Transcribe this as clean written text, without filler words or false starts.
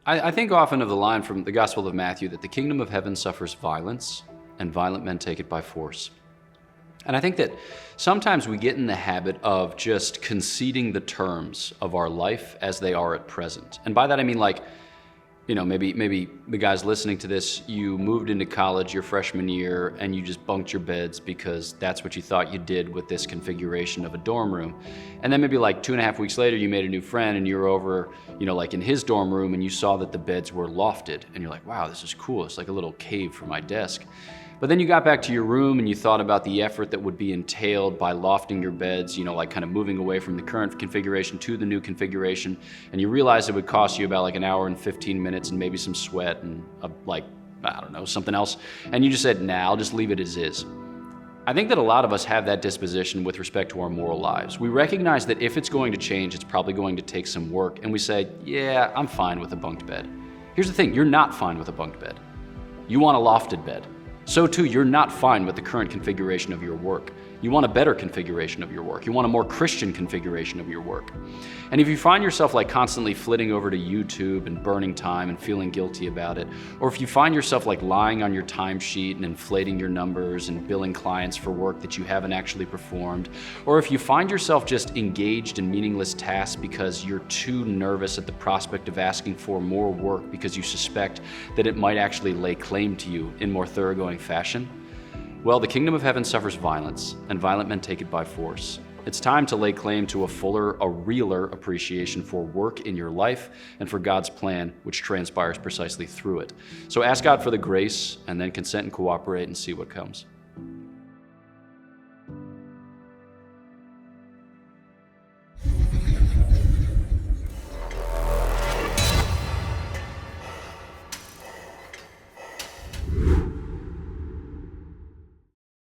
I think often of the line from the Gospel of Matthew that the kingdom of heaven suffers violence, and violent men take it by force. And I think that sometimes we get in the habit of just conceding the terms of our life as they are at present. And by that I mean, like, maybe the guys listening to this, you moved into college your freshman year and you just bunked your beds because that's what you thought you did with this configuration of a dorm room. And then maybe like 2.5 weeks later, you made a new friend and you're over, like in his dorm room, and you saw that the beds were lofted and you're like, wow, this is cool. It's like a little cave for my desk. But then you got back to your room and you thought about the effort that would be entailed by lofting your beds, like kind of moving away from the current configuration to the new configuration. And you realized it would cost you about like an hour and 15 minutes and maybe some sweat and something else. And you just said, nah, I'll just leave it as is. I think that a lot of us have that disposition with respect to our moral lives. We recognize that if it's going to change, it's probably going to take some work. And we say, yeah, I'm fine with a bunked bed. Here's the thing, you're not fine with a bunked bed. You want a lofted bed. So too, you're not fine with the current configuration of your work. You want a better configuration of your work. You want a more Christian configuration of your work. And if you find yourself like constantly flitting over to YouTube and burning time and feeling guilty about it, or if you find yourself like lying on your timesheet and inflating your numbers and billing clients for work that you haven't actually performed, or if you find yourself just engaged in meaningless tasks because you're too nervous at the prospect of asking for more work because you suspect that it might actually lay claim to you in more thoroughgoing fashion, well, the kingdom of heaven suffers violence, and violent men take it by force. It's time to lay claim to a realer appreciation for work in your life and for God's plan, which transpires precisely through it. So ask God for the grace, and then consent and cooperate and see what comes.